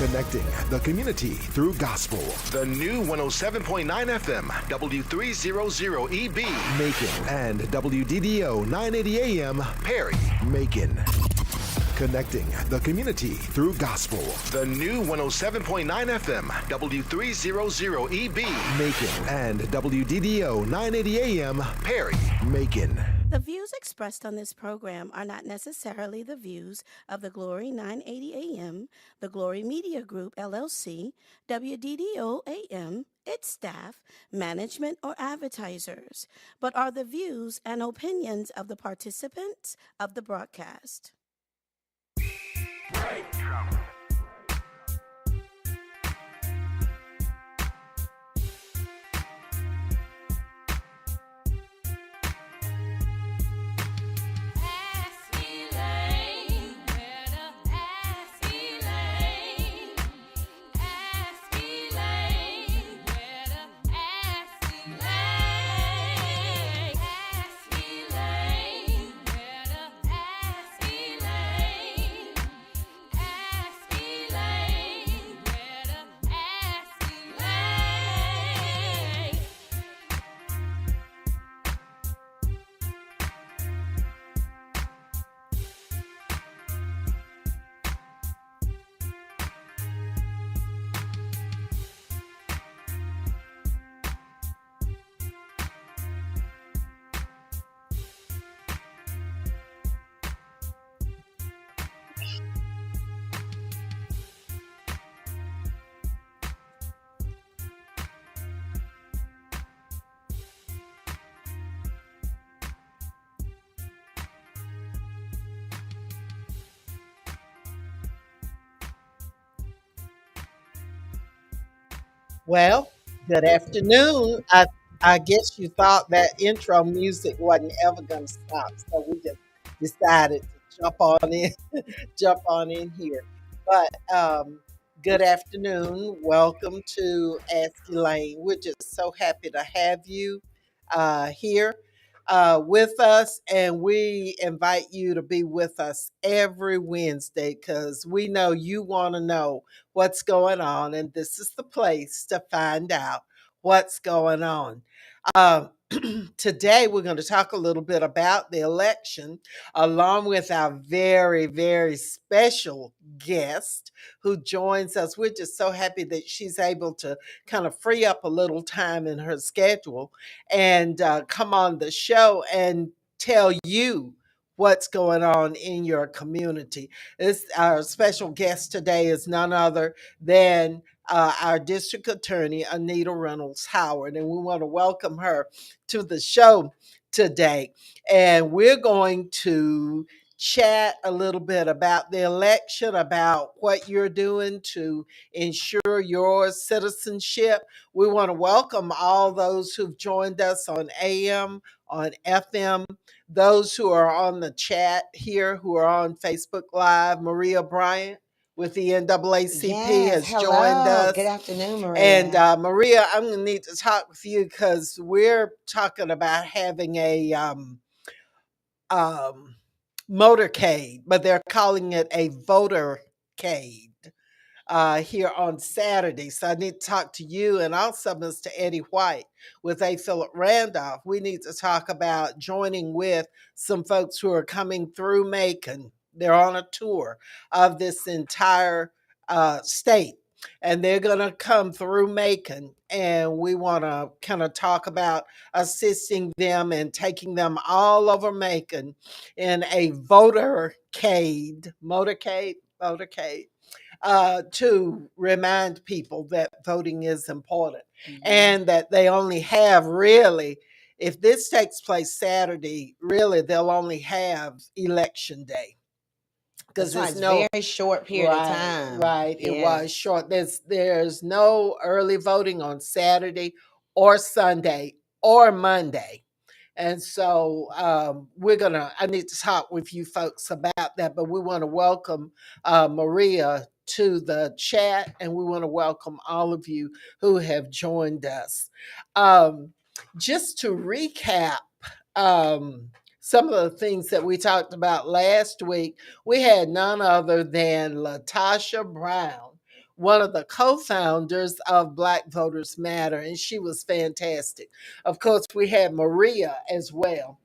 Connecting the community through gospel. The new 107.9 FM, W300EB. Macon and WDDO 980 AM. Perry. Macon. Connecting the community through gospel. The new 107.9 FM, W300EB. Macon and WDDO 980 AM. Perry. Macon. The views expressed on this program are not necessarily the views of the Glory 980 AM, the Glory Media Group, LLC, WDDO AM, its staff, management, or advertisers, but are the views and opinions of the participants of the broadcast. Well, good afternoon. I guess you thought that intro music wasn't ever going to stop, so we just decided to jump on in here. But good afternoon. Welcome to Ask Elaine. We're just so happy to have you here with us, and we invite you to be with us every Wednesday because we know you want to know what's going on, and this is the place to find out what's going on. Um, Today, we're going to talk a little bit about the election, along with our very, very special guest who joins us. We're just so happy that she's able to kind of free up a little time in her schedule and come on the show and tell you what's going on in your community. Our special guest today is none other than our district attorney, Anita Reynolds Howard, and we want to welcome her to the show today. And we're going to chat a little bit about the election, about what you're doing to ensure your citizenship. We want to welcome all those who've joined us on AM, on FM, those who are on the chat here, who are on Facebook Live. Maria Bryant with the NAACP has hello. joined us. Good afternoon, Maria. And Maria, I'm going to need to talk with you because we're talking about having a motorcade, but they're calling it a votercade here on Saturday. So I need to talk to you and also Mr. Eddie White with A. Philip Randolph. We need to talk about joining with some folks who are coming through Macon. They're on a tour of this entire state, and they're going to come through Macon, and we want to kind of talk about assisting them and taking them all over Macon in a motorcade, to remind people that voting is important and that they only have really, if this takes place Saturday, really they'll only have election day. Because it's no very short period of time. Right. Yes. It was short. There's no early voting on Saturday or Sunday or Monday. And so I need to talk with you folks about that, but we want to welcome Maria to the chat, and we want to welcome all of you who have joined us. Just to recap, some of the things that we talked about last week, we had none other than LaTasha Brown one of the co-founders of Black Voters Matter, and she was fantastic. Of course, we had Maria as well,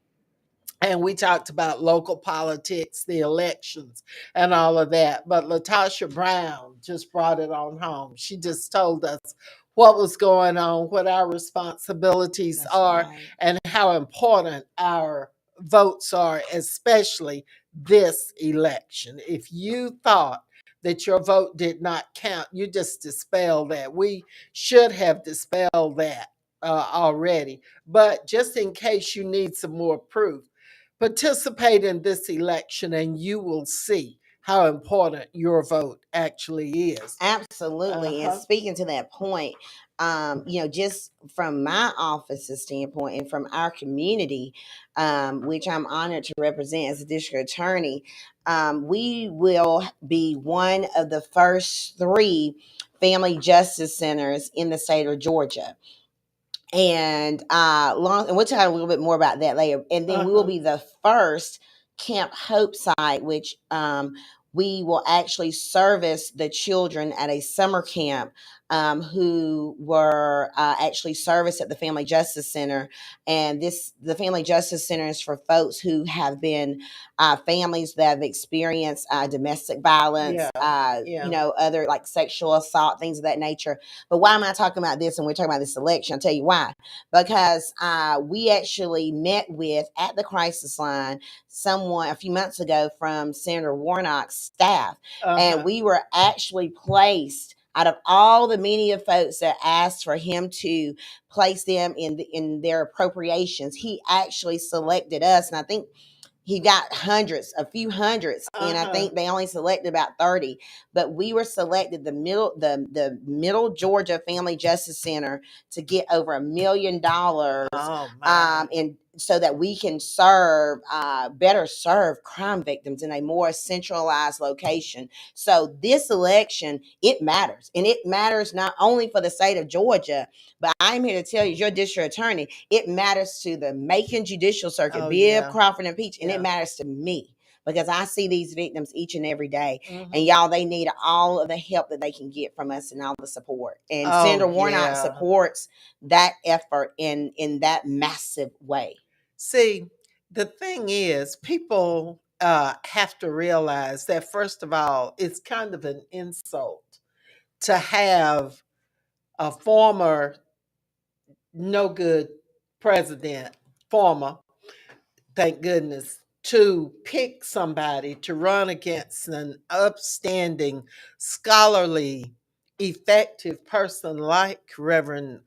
and we talked about local politics, the elections, and all of that. But Latasha Brown just brought it on home. She just told us what was going on, what our responsibilities That's are, right. and how important our votes are, especially this election. If you thought that your vote did not count, you just dispelled that. We should have dispelled that already. But just in case you need some more proof, participate in this election and you will see how important your vote actually is. Absolutely. And Uh-huh. speaking to that point, just from my office's standpoint and from our community, which I'm honored to represent as a district attorney, we will be one of the first three family justice centers in the state of Georgia. And we'll talk a little bit more about that later. And then we will Uh-huh. be the first Camp Hope site, which we will actually service the children at a summer camp who were actually serviced at the Family Justice Center. And the Family Justice Center is for folks who have been families that have experienced domestic violence, other like sexual assault, things of that nature. But why am I talking about this? And we're talking about this election. I'll tell you why. Because we actually met with at the crisis line someone a few months ago from Senator Warnock's staff, and we were actually placed out of all the many of folks that asked for him to place them in their appropriations. He actually selected us, and I think he got hundreds, a few hundreds, and I think they only selected about 30. But we were selected the Middle Georgia Family Justice Center to get over $1 million, and so that we can better serve crime victims in a more centralized location. So this election, it matters, and it matters not only for the state of Georgia, but I'm here to tell you, as your district attorney, it matters to the Macon Judicial Circuit, Bibb, Crawford, and Peach, and it matters to me because I see these victims each and every day. And y'all, they need all of the help that they can get from us and all the support. And Senator Warnock supports that effort in that massive way. See, the thing is, people have to realize that, first of all, it's kind of an insult to have a former no good president, former, thank goodness, to pick somebody to run against an upstanding, scholarly, effective person like Reverend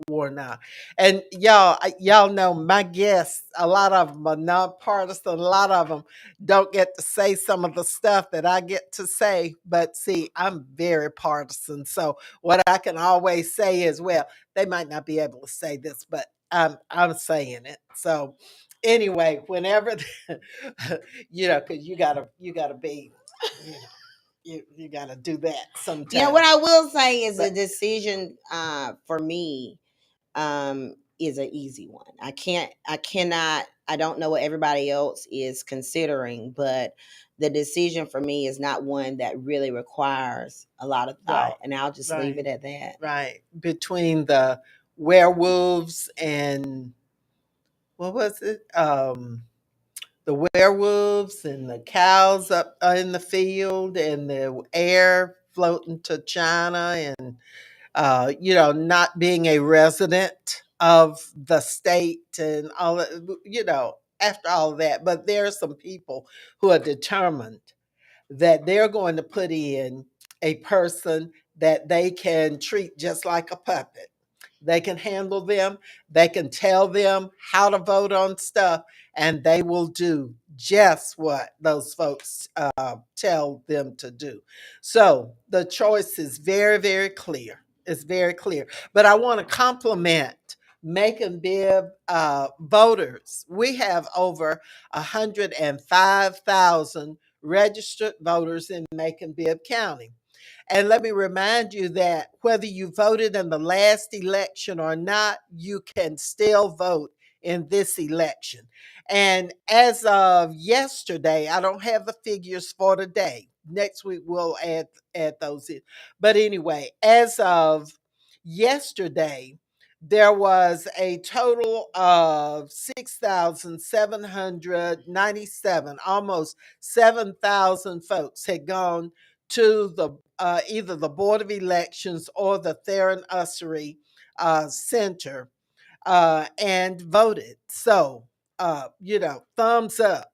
Warnock. And y'all know my guests, a lot of them are nonpartisan, a lot of them don't get to say some of the stuff that I get to say. But see, I'm very partisan. So what I can always say is, well, they might not be able to say this, but I'm saying it. So anyway, whenever because you gotta be, you know, you gotta do that sometimes. What I will say is the decision for me is an easy one. I don't know what everybody else is considering, but the decision for me is not one that really requires a lot of thought. And I'll just leave it at that. Right. Between the werewolves and what was it? The werewolves and the cows up in the field and the air floating to China and not being a resident of the state and all that, after all of that. But there are some people who are determined that they're going to put in a person that they can treat just like a puppet. They can handle them, they can tell them how to vote on stuff, and they will do just what those folks tell them to do. So the choice is very, very clear. It's very clear. But I want to compliment Macon Bibb voters. We have over 105,000 registered voters in Macon Bibb County. And let me remind you that whether you voted in the last election or not, you can still vote in this election. And as of yesterday, I don't have the figures for today, next week we'll add those in. But anyway, as of yesterday, there was a total of 6,797, almost 7,000 folks had gone to the either the Board of Elections or the Theron Ussery Center and voted. So, thumbs up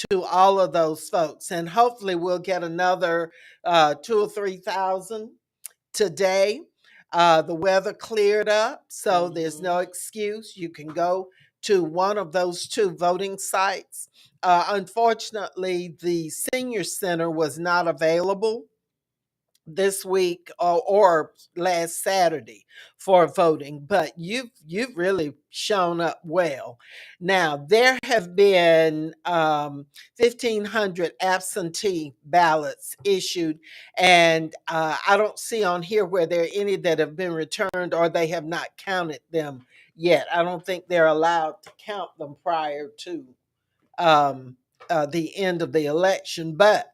to all of those folks. And hopefully we'll get another 2 or 3 thousand today. The weather cleared up, so there's no excuse. You can go to one of those two voting sites. Unfortunately, the senior center was not available this week or last Saturday for voting, but you've really shown up well. Now there have been 1,500 absentee ballots issued, and I don't see on here where there are any that have been returned or they have not counted them yet. I don't think they're allowed to count them prior to um, the end of the election, but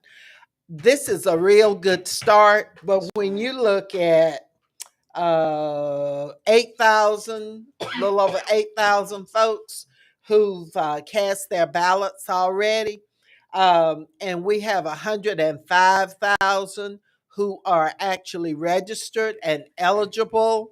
this is a real good start. But when you look at 8,000, a little over 8,000 folks who've cast their ballots already, and we have 105,000 who are actually registered and eligible,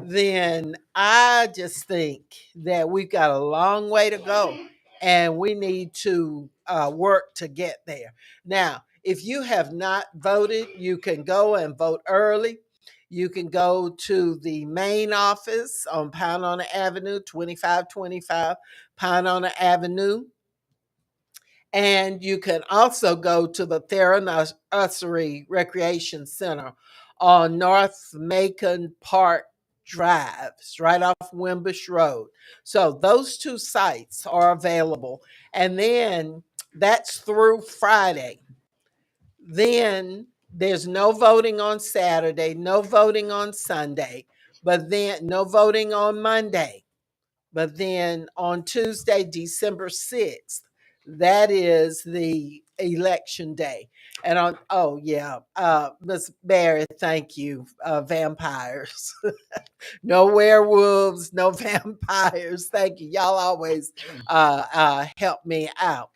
then I just think that we've got a long way to go and we need to work to get there. Now, if you have not voted, you can go and vote early. You can go to the main office on Pound Avenue, 2525 Pound Avenue. And you can also go to the Theron Ussery Recreation Center on North Macon Park Drive. It's right off Wimbush Road. So those two sites are available. And then that's through Friday. Then there's no voting on Saturday, no voting on Sunday, but then no voting on Monday. But then on Tuesday, December 6th, that is the election day. And on, oh, yeah, Miss Barry, thank you, vampires. No werewolves, no vampires. Thank you. Y'all always help me out.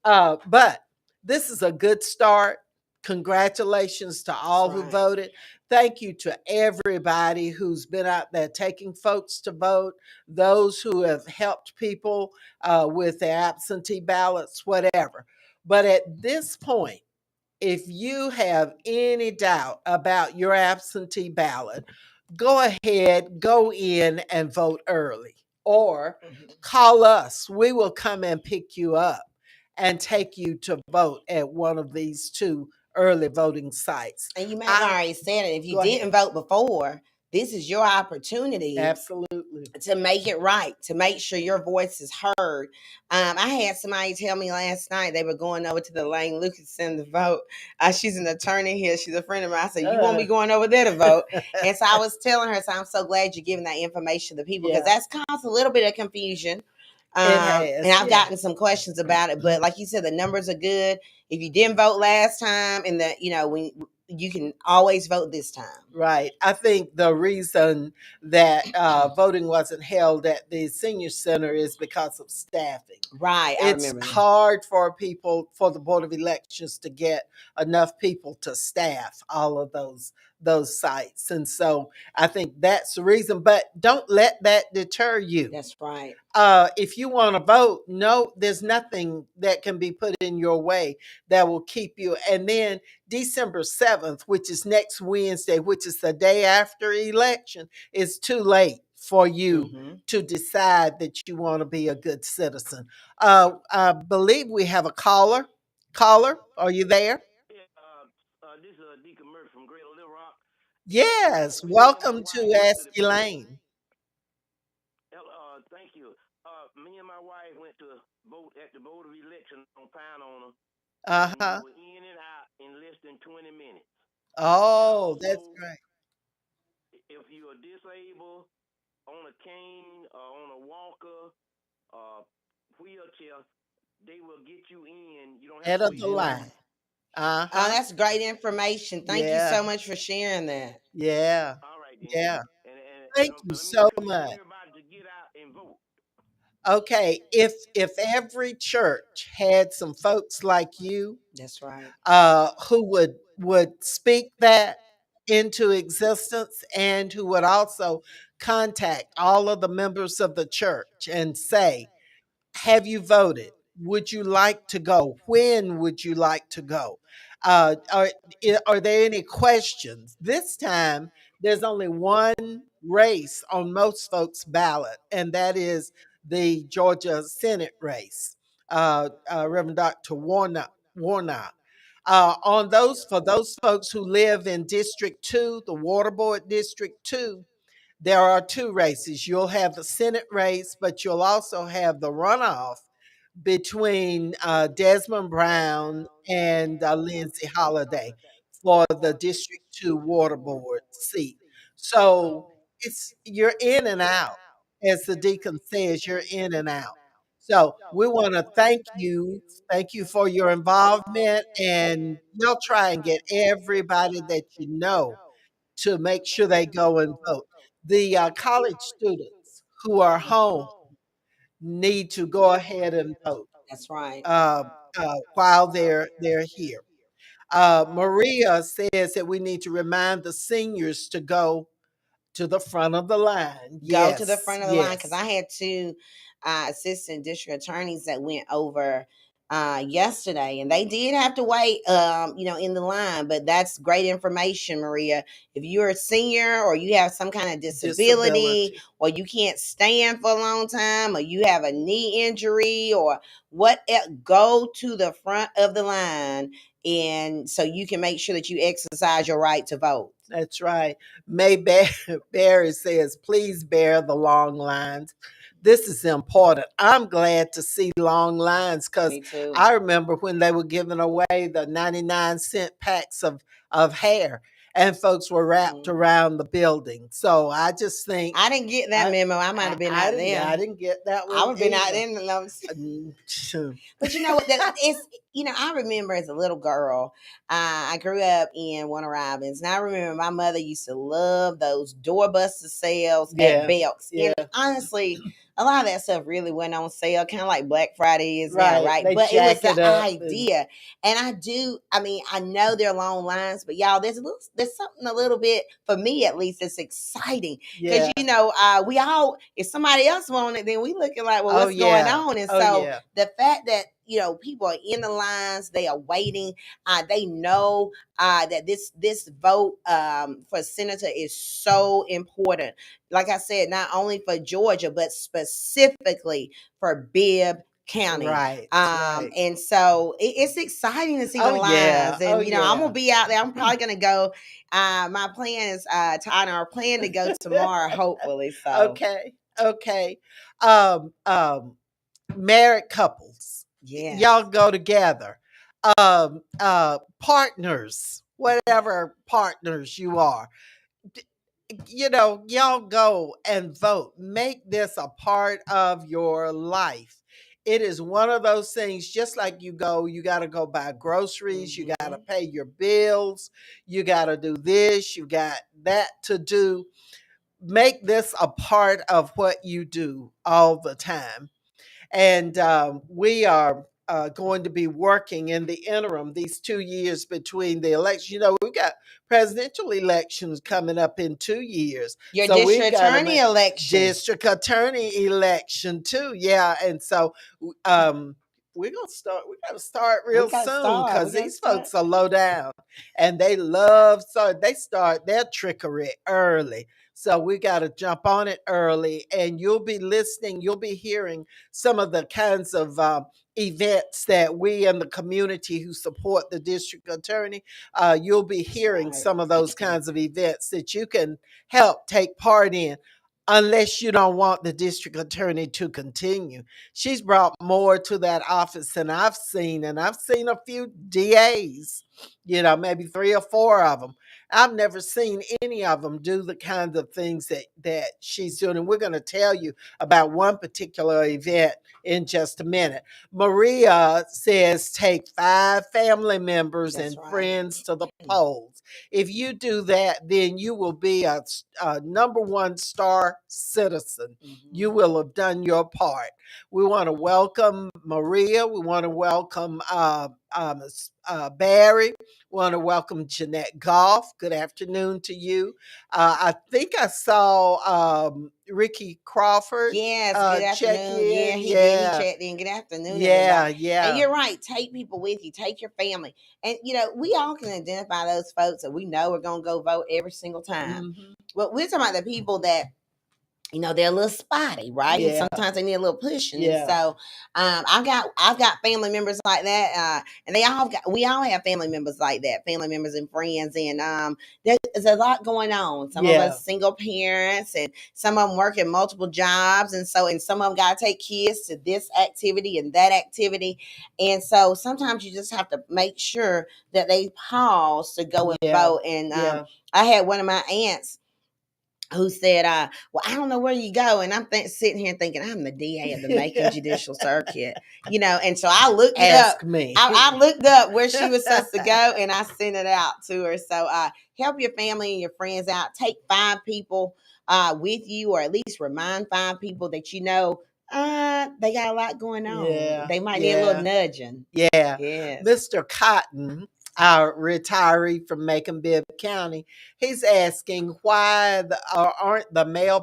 But this is a good start. Congratulations to all who voted. Thank you to everybody who's been out there taking folks to vote, those who have helped people with their absentee ballots, whatever. But at this point, if you have any doubt about your absentee ballot, go ahead, go in and vote early or call us. We will come and pick you up and take you to vote at one of these two early voting sites. And you may have already said it. If you didn't vote before, this is your opportunity. Absolutely. To make it right, to make sure your voice is heard. I had somebody tell me last night they were going over to the Elaine Lucas Center to vote. She's an attorney here. She's a friend of mine. I said, you won't be going over there to vote. And so I was telling her, so I'm so glad you're giving that information to people because that's caused a little bit of confusion. And I've gotten some questions about it, but like you said, the numbers are good. If you didn't vote last time, and when you can always vote this time. Right. I think the reason that voting wasn't held at the senior center is because of staffing. Right. It's hard for the Board of Elections to get enough people to staff all of those sites. And so I think that's the reason. But don't let that deter you. That's right. If you want to vote, no, there's nothing that can be put in your way that will keep you. And then December 7th, which is next Wednesday, which is the day after election, is too late for you to decide that you want to be a good citizen. I believe we have a caller. Caller, are you there? This is Deacon Murphy from Greater Little Rock. Yes, welcome to Ask Elaine. Thank you. Me and my wife went to vote at the Board of Election on Pine Owner. Uh-huh. We were in and out in less than 20 minutes. Oh, that's great. If you are disabled, on a cane, on a walker, wheelchair, they will get you in. You don't have Head to of wait the in line. Oh, Uh-huh. that's great information. Thank you Yeah. so much for sharing that. Yeah. All right then. Yeah. And Thank you let me so make sure you want much. everybody to get out and vote. Okay, if every church had some folks like you, That's right. who would speak that into existence, and who would also contact all of the members of the church and say, have you voted? Would you like to go? When would you like to go? Are there any questions? This time, there's only one race on most folks' ballot, and that is the Georgia Senate race. Reverend Dr. Warnock. On those For those folks who live in District 2, the Water Board District 2, there are two races. You'll have the Senate race, but you'll also have the runoff between Desmond Brown and Lindsay Holliday for the District 2 Water Board seat. So you're in and out. As the deacon says, you're in and out. So we want to thank you. Thank you for your involvement. And you'll try and get everybody that you know to make sure they go and vote. The college students who are home need to go ahead and vote That's right. uh, while they're here. Maria says that we need to remind the seniors to go to the front of the line. Go to the Yes, front of the line because I yes, had two assistant district attorneys that went over yesterday, and they did have to wait, in the line. But that's great information, Maria. If you're a senior or you have some kind of disability disability. or you can't stand for a long time or you have a knee injury or what, go to the front of the line, and so you can make sure that you exercise your right to vote. That's right. May Barry says, please bear the long lines. This is important. I'm glad to see long lines because Me too. I remember when they were giving away the 99-cent packs of hair and folks were wrapped Mhm. around the building. So I just think I didn't get that memo. I might have been out I there. didn't get that I one would have been out either. there in the lumps. Mm. But you know what? That it's I remember as a little girl, I grew up in Warner Robins, and I remember my mother used to love those doorbuster sales at Yeah, Belks. yeah, And honestly, a lot of that stuff really went on sale, kind of like Black Friday is now, right. right? They But it was jack the it up and idea, and I know there are long lines, but y'all, there's something a little bit for me at least that's exciting because yeah. we all, if somebody else want it, then we looking like, well, Oh what's going yeah. on? And Oh so yeah. the fact that people are in the lines, they are waiting, they know that this vote for senator is so important, like I said, not only for Georgia but specifically for Bibb County. Right, right. And so it's exciting to see the Oh yeah. lines, Oh and I'm gonna yeah. be out there. I'm probably gonna go. My plan is Todd and our plan to go tomorrow, hopefully. So Okay. Okay. Um married couples. yes. Y'all go together. Partners, whatever partners you are. Y'all go and vote. Make this a part of your life. It is one of those things, just like you got to go buy groceries, you got to Hmm. pay your bills, you got to do this, you got that to do. Make this a part of what you do all the time. And we are going to be working in the interim, these 2 years between the elections. We've got presidential elections coming up in 2 years. Your So we've district got to attorney make election. district attorney election too. Yeah. And so um, we got to start We real got to soon start. We because got to these start. folks are low down and they start their trickery early. So we got to jump on it early, and you'll be listening, you'll be hearing some of the kinds of events that we in the community who support the district attorney, you'll be That's hearing right. some of those kinds of events that you can help take part in. Unless you don't want the district attorney to continue. She's brought more to that office than I've seen, and I've seen a few DAs, maybe three or four of them. I've never seen any of them do the kinds of things that she's doing. And we're going to tell you about one particular event in just a minute. Maria says take 5 family members That's and right. friends to the polls. If you do that, then you will be a number one star citizen. You Hmm. will have done your part. We want to welcome Maria. We want to welcome Barry. We want to welcome Jeanette Goff. Good afternoon to you. I think I saw Ricky Crawford Yes, good check afternoon. Yeah, in. he did. He Yeah, checked in. Good afternoon, yeah, everybody. And yeah. you're right. Take people with you. Take your family. And we all can identify those folks that we know are gonna go vote every single time. Hmm. But we're talking about the people that they're a little spotty, right? And Yeah, sometimes they need a little pushing. And yeah, so I've got family members like that. And we all have family members like that, family members and friends. And there's a lot going on. Some of yeah, us single parents, and some of them working multiple jobs. And some of them gotta take kids to this activity and that activity. And so sometimes you just have to make sure that they pause to go and yeah, vote. And yeah, I had one of my aunts who said, well, I don't know where you go. And I'm sitting here thinking, I'm the DA of the Macon Judicial Circuit, and so I looked it up. Ask me. I looked up where she was supposed to go, and I sent it out to her. So help your family and your friends out. Take 5 people with you, or at least remind 5 people that they got a lot going on. Yeah, They might need a little yeah. nudging. Yeah, Yes. Mr. Cotton, our retiree from Macon-Bibb County, he's asking why aren't the mail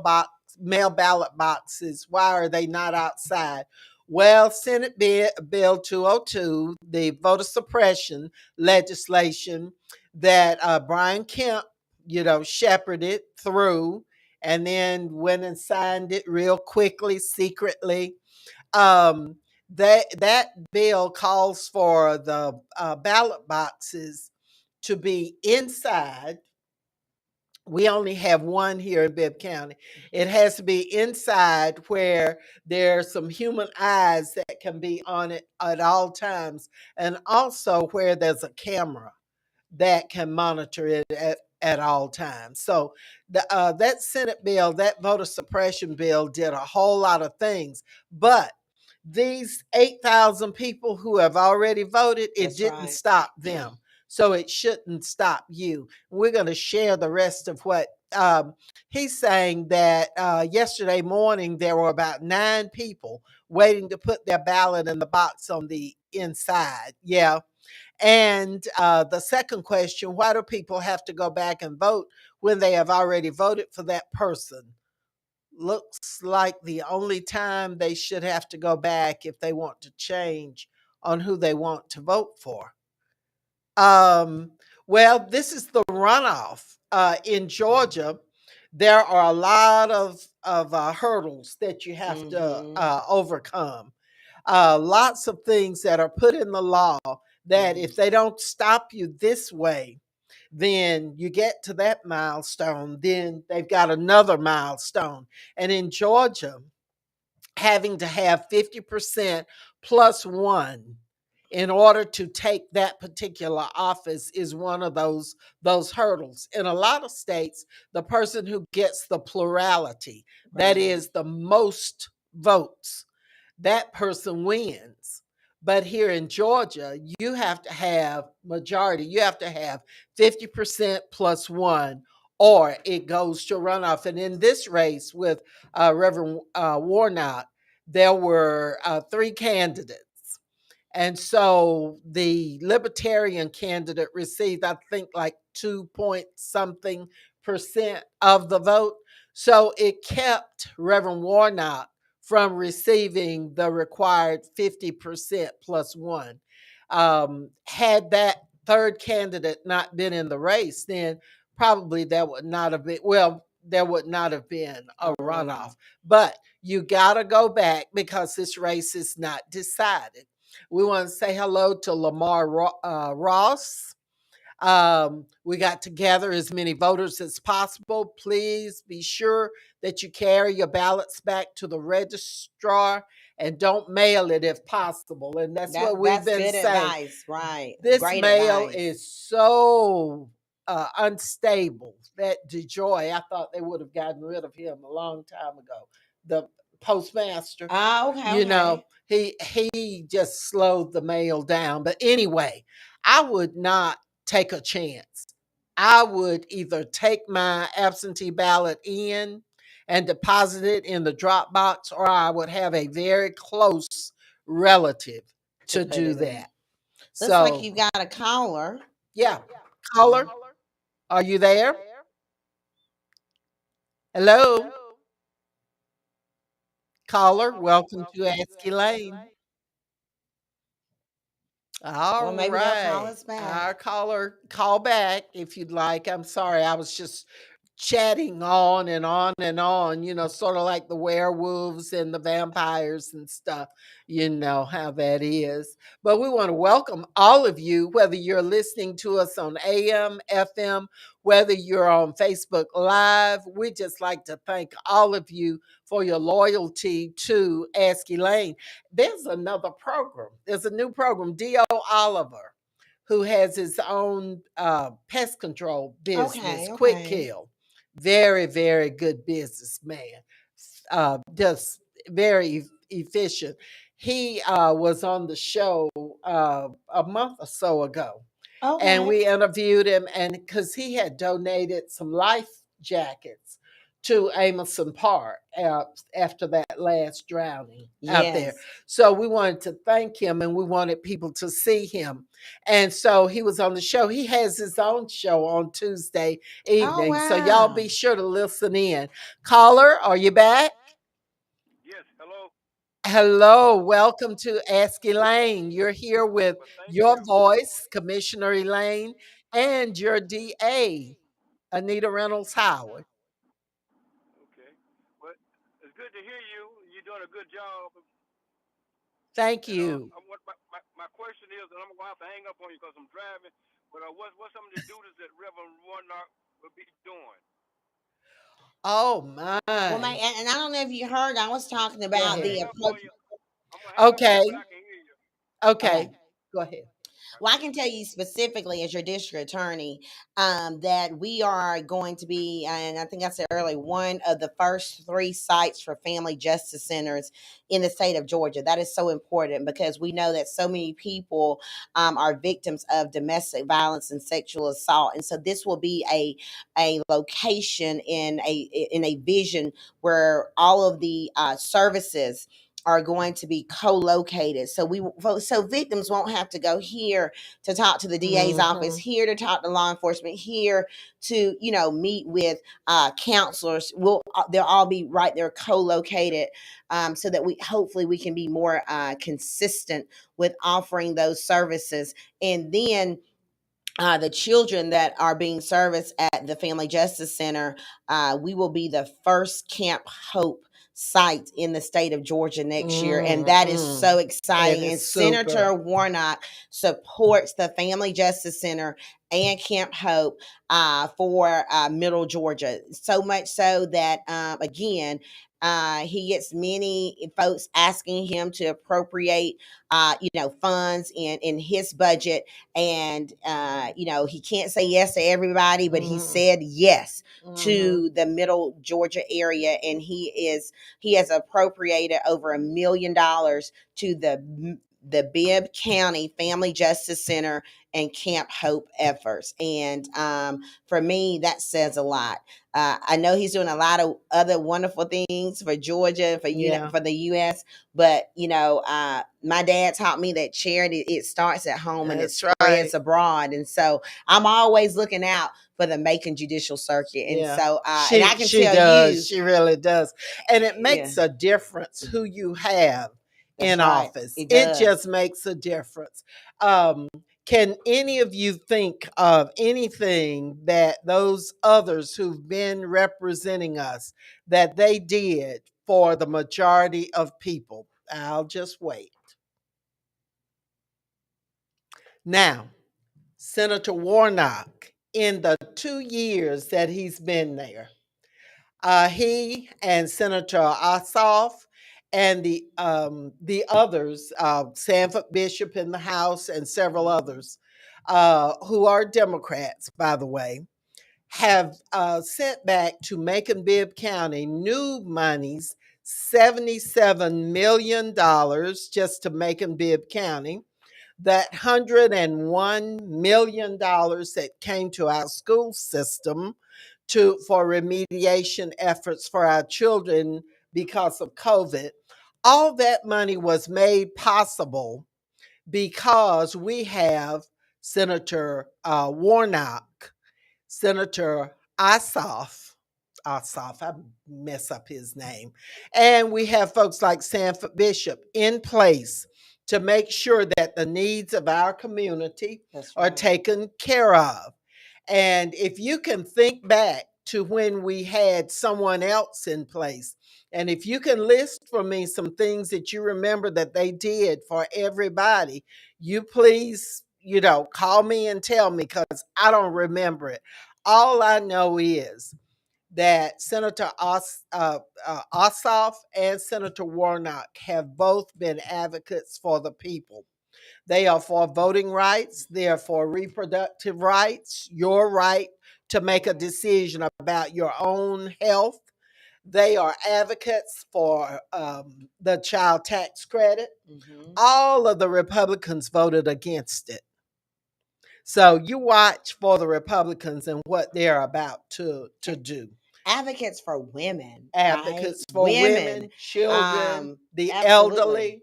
ballot boxes, why are they not outside? Well, Senate Bill 202, the voter suppression legislation that Brian Kemp, shepherded through and then went and signed it real quickly, secretly. um, that bill calls for the ballot boxes to be inside. We only have one here in Bibb County. It has to be inside where there's some human eyes that can be on it at all times, and also where there's a camera that can monitor it at all times. So that Senate bill, that voter suppression bill, did a whole lot of things, but these 8,000 people who have already voted, it That's didn't right. stop them. So it shouldn't stop you. We're going to share the rest of what he's saying that yesterday morning there were about 9 people waiting to put their ballot in the box on the inside. Yeah. And the second question, why do people have to go back and vote when they have already voted for that person? Looks like the only time they should have to go back if they want to change on who they want to vote for. Um, well, this is the runoff in Georgia. There are a lot of hurdles that you have to Hmm. overcome. Lots of things that are put in the law that Hmm. if they don't stop you this way, then you get to that milestone, then they've got another milestone. And in Georgia, having to have 50% plus one in order to take that particular office is one of those hurdles. In a lot of states, the person who gets the plurality, that Right. is the most votes, that person wins. But here in Georgia, you have to have majority. You have to have 50% plus one, or it goes to runoff. And in this race with Reverend Warnock, there were 3 candidates. And so the Libertarian candidate received, I think, like 2 point something percent of the vote. So it kept Reverend Warnock from receiving the required 50% plus one. Had that third candidate not been in the race, then probably there would not have been, well, there would not have been a runoff. But you got to go back because this race is not decided. We want to say hello to Lamar Ross. We got to gather as many voters as possible. Please be sure that you carry your ballots back to the registrar and don't mail it if possible. And that's what we've That's been good saying. advice, right? This Great mail advice. is so unstable. That DeJoy, I thought they would have gotten rid of him a long time ago. The postmaster, Okay, you know, okay. he just slowed the mail down. But anyway, I would not take a chance. I would either take my absentee ballot in and deposit it in the drop box, or I would have a very close relative To to put do it in. that. Looks like So, you've got a caller. yeah, caller, are you there? Hello, caller. Welcome to Ask Elaine. All Well, maybe they'll call right. us back. Our caller, call back if you'd like. I'm sorry. I was just chatting on and on and on, sort of like the werewolves and the vampires and stuff. You know how that is. But we want to welcome all of you, whether you're listening to us on AM, FM, whether you're on Facebook Live. We just like to thank all of you for your loyalty to Ask Elaine. There's another program. There's a new program, D.O. Oliver, who has his own pest control business, Okay, Quick okay. Kill. Very, very good businessman. Just very efficient. He was on the show a month or so ago, and Okay. we interviewed him, and because he had donated some life jackets to Amerson Park after that last drowning out there. Yes. So we wanted to thank him, and we wanted people to see him. And so he was on the show. He has his own show on Tuesday Oh, evening. So y'all wow. be sure to listen in. Caller, are you back? Yes, hello. Hello, welcome to Ask Elaine. You're here with Well, thank your you. voice, Commissioner Elaine, and your DA, Anita Reynolds Howard. Okay. Well, it's good to hear you. You're doing a good job. Thank And you. what my question is, and I'm gonna have to hang up on you because I'm driving. But what's some of the duties that Reverend Warnock will be doing? Oh Well, my. and I don't know if you heard, I was talking Go about I'm gonna ahead. the hang up approach. on you. I'm gonna hang up on you, but Okay. I can hear you. Okay. Okay. Go ahead. Well, I can tell you specifically as your district attorney that we are going to be, and I think I said earlier, one of the first three sites for family justice centers in the state of Georgia. That is so important because we know that so many people are victims of domestic violence and sexual assault, and so this will be a location in a vision where all of the services are going to be co-located so victims won't have to go here to talk to the DA's office, Hmm. here to talk to law enforcement, here to meet with counselors. They'll all be right there co-located, so that we hopefully we can be more consistent with offering those services. And then the children that are being serviced at the Family Justice Center, we will be the first Camp Hope site in the state of Georgia next year. And that is Hmm. so It exciting. And is super. Senator Warnock supports the Family Justice Center and Camp Hope for Middle Georgia. So much so that, again, he gets many folks asking him to appropriate, funds in his budget, and he can't say yes to everybody, but he Hmm. said yes Hmm. to the Middle Georgia area, and he has appropriated over $1 million to the Bibb County Family Justice Center and Camp Hope efforts. And for me, that says a lot. I know he's doing a lot of other wonderful things for Georgia, Yeah, for the U.S., but my dad taught me that charity, it starts at home and it that's right. spreads abroad. And so I'm always looking out for the Macon Judicial Circuit. And Yeah. so and I She can she tell does. you, She really does. And it yeah, makes a difference who you have that's in right. office. It It does. just makes a difference. Can any of you think of anything that those others who've been representing us that they did for the majority of people? I'll just wait. Now, Senator Warnock, in the 2 years that he's been there, he and Senator Ossoff and the others, Sanford Bishop in the House and several others, who are Democrats, by the way, have sent back to Macon-Bibb County new monies, $77 million just to Macon-Bibb County. That $101 million that came to our school system for remediation efforts for our children because of COVID, all that money was made possible because we have Senator Warnock, Senator Ossoff, I mess up his name, and we have folks like Sanford Bishop in place to make sure that the needs of our community That's are right. taken care of. And if you can think back to when we had someone else in place, and if you can list for me some things that you remember that they did for everybody, you please, call me and tell me because I don't remember it. All I know is that Senator Ossoff and Senator Warnock have both been advocates for the people. They are for voting rights, they are for reproductive rights, your right to make a decision about your own health. They are advocates for the child tax credit. Mm-hmm. All of the Republicans voted against it. So you watch for the Republicans and what they're about to do. Advocates for women, right? Advocates for women, children, the Absolutely. elderly.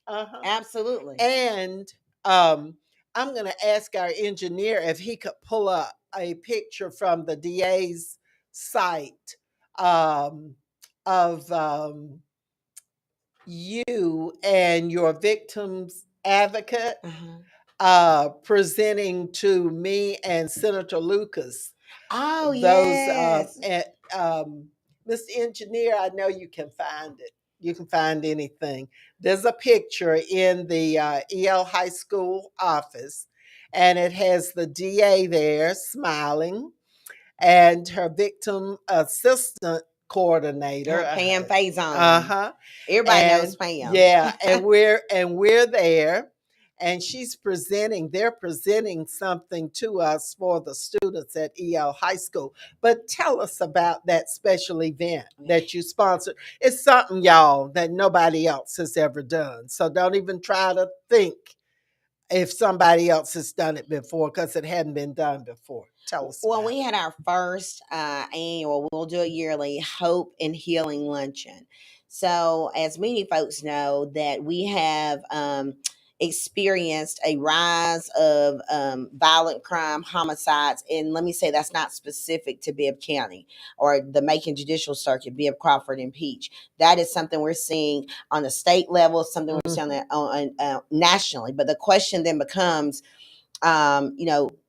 Uh-huh. Absolutely. And I'm going to ask our engineer if he could pull up a picture from the DA's site um, of you and your victim's advocate Uh-huh. presenting to me and Senator Lucas Oh, those yes. Mr. Engineer, I know you can find it. You can find anything. There's a picture in the EL High School office, and it has the DA there smiling, and her victim assistant coordinator. Pam Uh Faison. huh. Everybody knows And Pam. yeah, and we're there, and they're presenting something to us for the students at EL High School. But tell us about that special event that you sponsored. It's something, y'all, that nobody else has ever done. So don't even try to think if somebody else has done it before, because it hadn't been done before. Tell us Well, about we it. had our first annual, we'll do a yearly Hope and Healing Luncheon. So, as many folks know, that we have experienced a rise of violent crime, homicides, and let me say that's not specific to Bibb County or the Macon Judicial Circuit, Bibb, Crawford, and Peach. That is something we're seeing on the state level, something we're seeing nationally. But the question then becomes,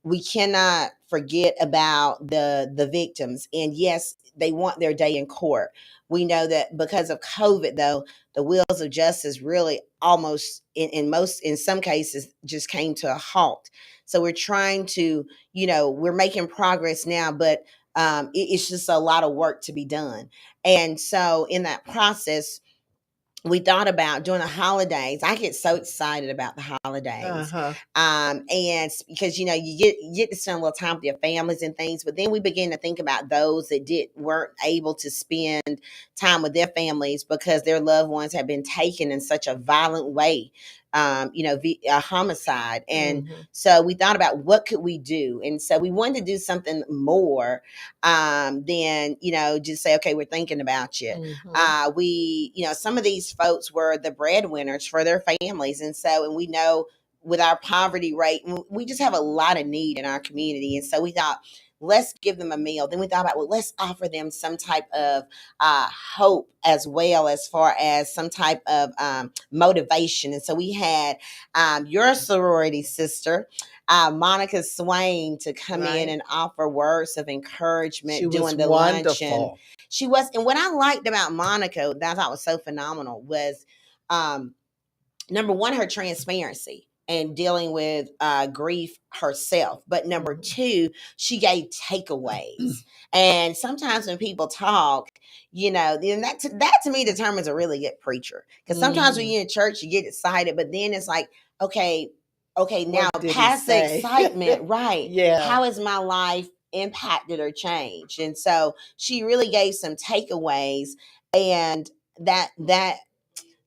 we cannot forget about the victims. And yes, they want their day in court. We know that because of COVID, though, the wheels of justice really almost in some cases just came to a halt. So we're trying to, we're making progress now, but it's just a lot of work to be done. And so in that process, we thought about during the holidays. I get so excited about the holidays. Uh-huh. And because you get to spend a little time with your families and things, but then we begin to think about those that weren't able to spend time with their families because their loved ones have been taken in such a violent way, a homicide. And so we thought about what could we do, and so we wanted to do something more than just say, okay, we're thinking about you. Some of these folks were the breadwinners for their families. And we know with our poverty rate, we just have a lot of need in our community. And so we thought, let's give them a meal. Then we thought about, well, let's offer them some type of hope as well, as far as some type of motivation. And so we had your sorority sister, Monica Swain, to come in and offer words of encouragement during the luncheon. She was, and what I liked about Monica that I thought was so phenomenal was, number one, her transparency and dealing with grief herself. But number two, she gave takeaways. And sometimes when people talk, then that to me determines a really good preacher. Because sometimes when you're in church, you get excited, but then it's like, okay, now past the excitement, right? Yeah. How is my life impacted or changed. And so she really gave some takeaways. And that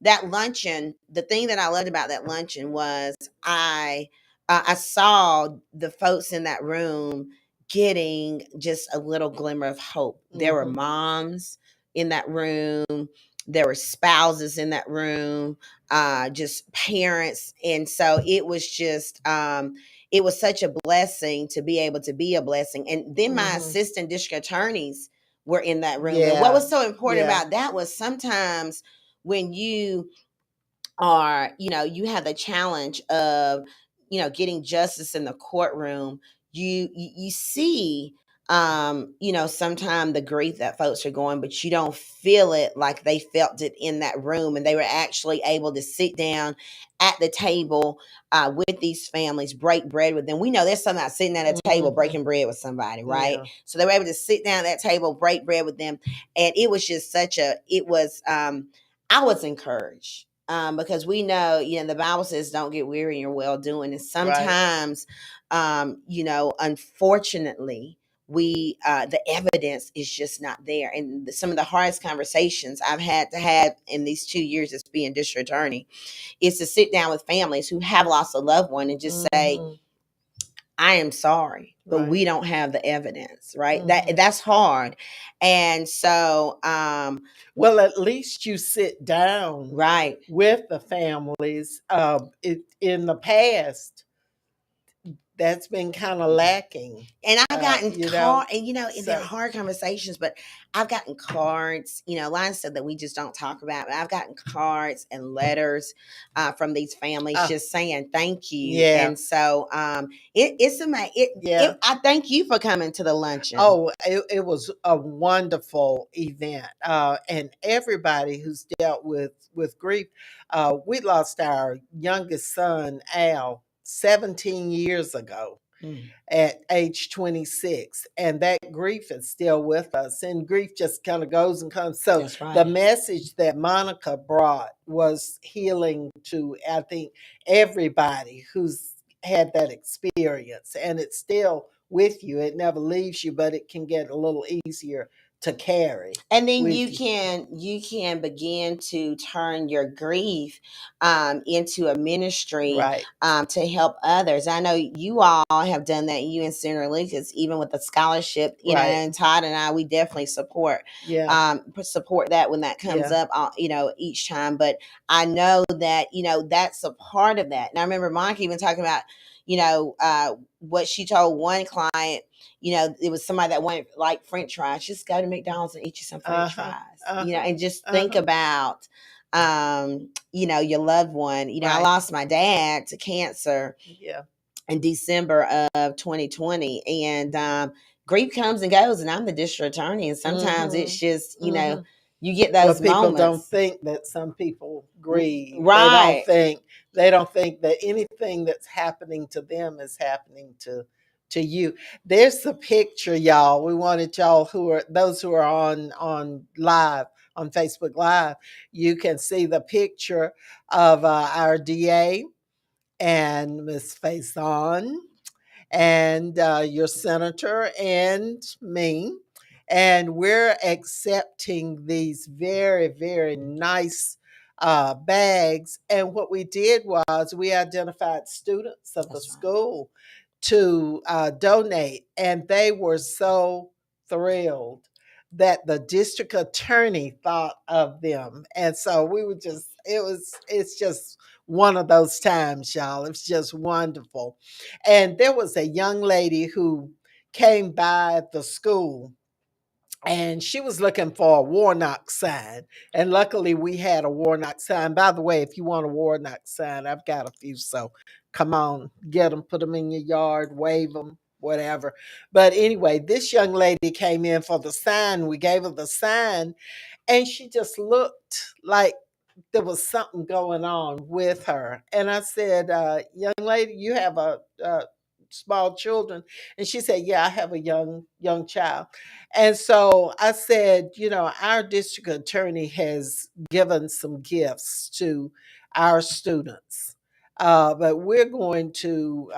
that luncheon, the thing that I loved about that luncheon was I saw the folks in that room getting just a little glimmer of hope. There were Mhm. moms in that room, there were spouses in that room, just parents, and so it was such a blessing to be able to be a blessing. And then my Mhm. assistant district attorneys were in that room. And what Yeah. was so important Yeah. about that was sometimes when you are, you have the challenge of, getting justice in the courtroom, you see, sometimes the grief that folks are going, but you don't feel it like they felt it in that room. And they were actually able to sit down at the table with these families, break bread with them. We know there's something about sitting at a table Mhm. breaking bread with somebody, right? Yeah. So they were able to sit down at that table, break bread with them. And it was just I was encouraged, because we know, the Bible says, "Don't get weary in your well doing," and Right. sometimes, unfortunately, we the evidence is just not there. And some of the hardest conversations I've had to have in these 2 years as being district attorney is to sit down with families who have lost a loved one and just say, Mhm. "I am sorry, but Right. we don't have the evidence," right? Mhm. That's hard. And so, Well, at least you sit down right. with the families. In the past, that's been kind of lacking. And I've gotten You know, and and they're so hard conversations, but I've gotten cards, a lot of stuff that we just don't talk about. But I've gotten cards and letters from these families uh, just saying thank you. yeah, And so it's amazing. yeah. I thank you for coming to the luncheon. Oh, it was a wonderful event, and everybody who's dealt with grief. We lost our youngest son, Al, 17 years ago Mm, at age 26, and that grief is still with us, and grief just kind of goes and comes. So that's the right. message that Monica brought was healing to, I think, everybody who's had that experience, and it's still with you. It never leaves you, but it can get a little easier to carry And then with you you. can begin to turn your grief into a ministry, Right. to help others. I know you all have done that, you and Senator Lucas, even with the scholarship, Right. and Todd and I, we definitely Yeah. support that when that comes Yeah. up, each time. But I know that, that's a part of that. And I remember Monica even talking about, what she told one client, it was somebody that wanted like French fries. Just go to McDonald's and eat you some French Uh-huh. fries, Uh-huh. and just think Uh-huh. about, your loved one. I Right. lost my dad to cancer Yeah. in December of 2020. And grief comes and goes, and I'm the district attorney. And sometimes Mm-hmm. it's just, Mm-hmm. you get Well, those people don't moments. think that some people grieve. Right. They don't think that anything that's happening to them is happening to you. There's the picture, y'all. We wanted y'all who are those who are on live on Facebook Live. You can see the picture of our DA and Miss Faison and your senator and me. And we're accepting these very, very nice bags. And what we did was we identified students of the That's right. school to donate, and they were so thrilled that the district attorney thought of them. And so we were just, it's just one of those times, y'all. It's just wonderful. And there was a young lady who came by the school and she was looking for a Warnock sign. And luckily, we had a Warnock sign. By the way, if you want a Warnock sign, I've got a few. So come on, get them, put them in your yard, wave them, whatever. But anyway, this young lady came in for the sign. We gave her the sign, and she just looked like there was something going on with her. And I said, young lady, you have small children? And she said, yeah, I have a young child. And so I said, our district attorney has given some gifts to our students, but we're going to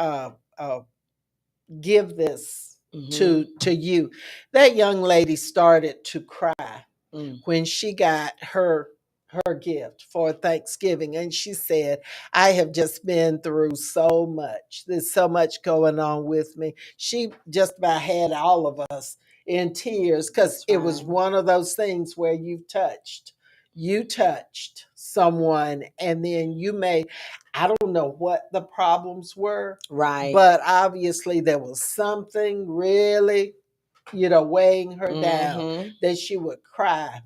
give this Mm-hmm. to you. That young lady started to cry Mm. when she got her gift for Thanksgiving, and she said, I have just been through so much. There's so much going on with me. She just about had all of us in tears because That's it was right. one of those things where you touched someone, and then you may, I don't know what the problems were, Right. but obviously there was something really, weighing her down, Mm-hmm. that she would cry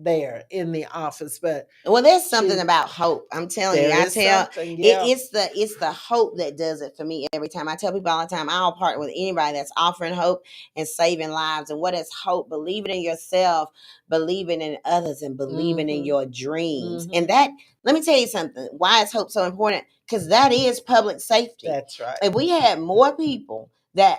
there in the office. But Well, there's something she, about hope. I'm telling you. there I is tell something, it, yeah. it's the hope that does it for me every time. I tell people all the time, I'll partner with anybody that's offering hope and saving lives. And what is hope? Believing in yourself, believing in others, and believing in Mm-hmm. your dreams. And Mm-hmm. that, let me tell you something. Why is hope so important? Because that is public safety. That's right. If we had more people that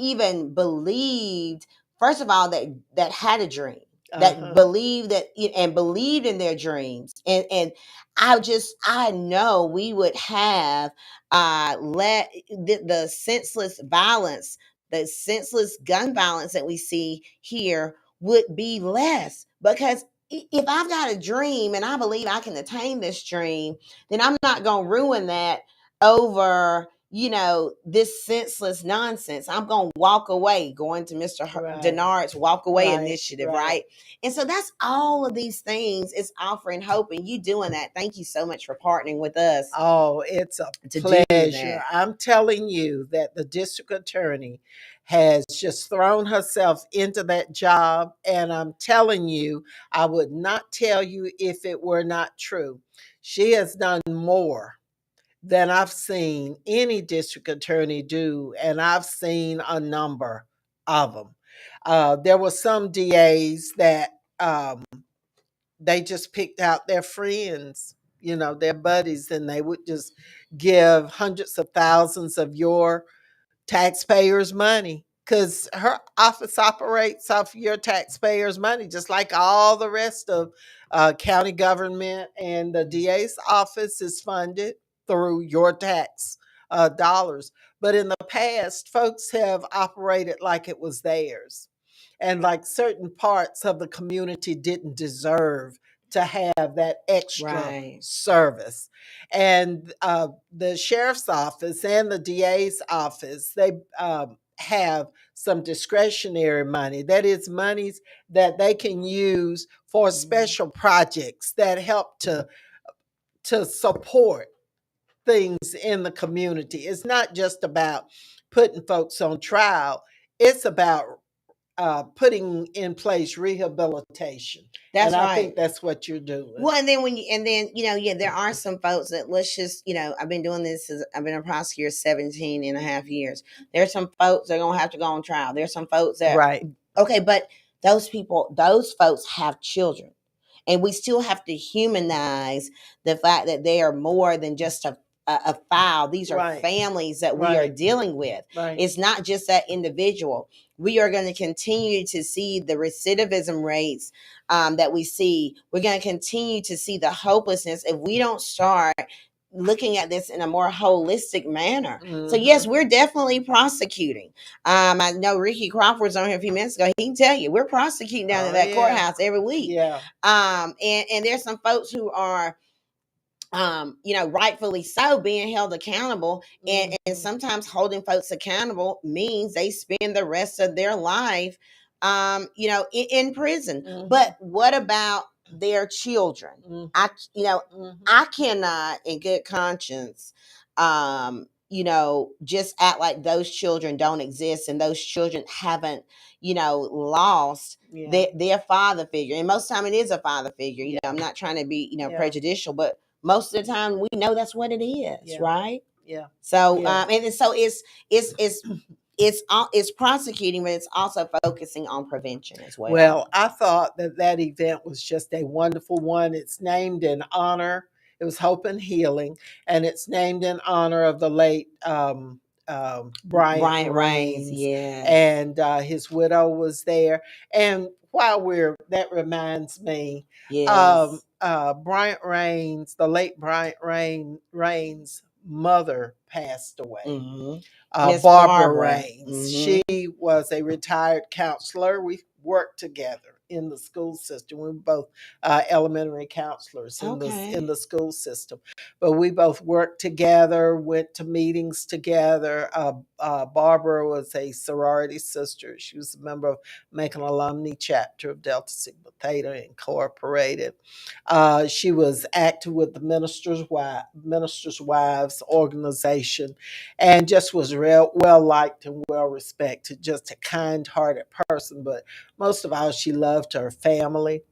even believed, first of all, that had a dream, that Uh-huh. believed that and believed in their dreams, and I know we would have let the senseless violence, the senseless gun violence that we see here would be less, because if I've got a dream and I believe I can attain this dream, then I'm not going to ruin that over this senseless nonsense. I'm going to walk away, going to Mr. Right. Denard's walk away Right. initiative, Right. right? And so that's all of these things is offering hope, and you doing that. Thank you so much for partnering with us Oh, it's a to do pleasure. that. I'm telling you that the district attorney has just thrown herself into that job. And I'm telling you, I would not tell you if it were not true. She has done more than I've seen any district attorney do, and I've seen a number of them. There were some DAs that they just picked out their friends, their buddies, and they would just give hundreds of thousands of your taxpayers' money, because her office operates off your taxpayers' money, just like all the rest of county government. And the DA's office is funded through your tax dollars. But in the past, folks have operated like it was theirs, and like certain parts of the community didn't deserve to have that extra Right. service. And the sheriff's office and the DA's office, they have some discretionary money. That is monies that they can use for special projects that help to support things in the community. It's not just about putting folks on trial. It's about putting in place rehabilitation. And That's I right. think that's what you're doing. Well, and then yeah, there are some folks that, let's just, I've been doing this as I've been a prosecutor 17 and a half years. There's some folks that are gonna have to go on trial. There's some folks that, Right. okay, but those folks have children. And we still have to humanize the fact that they are more than just a file. These are Right. families that we are Right. dealing with. Right. It's not just that individual. We are going to continue to see the recidivism rates that we see. We're going to continue to see the hopelessness if we don't start looking at this in a more holistic manner. So yes, Mm-hmm. we're definitely prosecuting. I know Ricky Crawford's on here a few minutes ago. He can tell you we're prosecuting down at Oh that yeah. courthouse every week. Yeah. And there's some folks who are rightfully so being held accountable. And Mm-hmm. sometimes holding folks accountable means they spend the rest of their life, in prison. Mm-hmm. But what about their children? Mm-hmm. I cannot, in good conscience, just act like those children don't exist and those children haven't, lost Yeah. their father figure. And most of the time it is a father figure. Yeah. I'm not trying to be, Yeah. prejudicial, but most of the time we know that's what it is, Yeah. right? Yeah. So, Yeah. and so it's prosecuting, but it's also focusing on prevention as well. Well, I thought that event was just a wonderful one. It's named in honor. It was Hope and Healing, and it's named in honor of the late Bryant Bryant Rains, Rains, yes. and his widow was there. And while that reminds me, Yes. Bryant Rains, the late Rains, mother passed away. Mm-hmm. Miss Barbara Barbara. Raines. She Mm-hmm. was a retired counselor. We worked together in the school system. We were both elementary counselors in Okay. the school system, but we both worked together, went to meetings together. Barbara was a sorority sister. She was a member of Macon Alumni Chapter of Delta Sigma Theta Incorporated. She was active with the Ministers' Wives organization, and just was real well liked and well respected. Just a kind-hearted person, but most of all, she loved her family.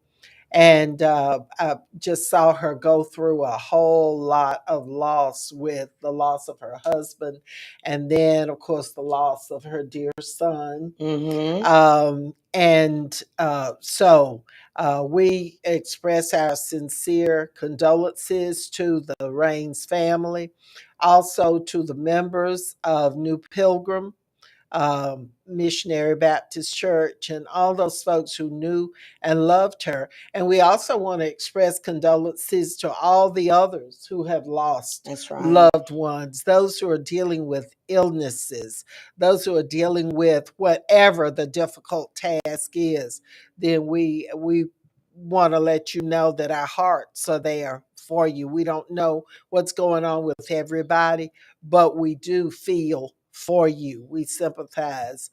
And I just saw her go through a whole lot of loss, with the loss of her husband, and then, of course, the loss of her dear son. Mm-hmm. We express our sincere condolences to the Rains family, also to the members of New Pilgrim Missionary Baptist Church, and all those folks who knew and loved her. And we also want to express condolences to all the others who have lost That's right. loved ones, those who are dealing with illnesses, those who are dealing with whatever the difficult task is. Then we want to let you know that our hearts are there for you. We don't know what's going on with everybody, but we do feel for you. We sympathize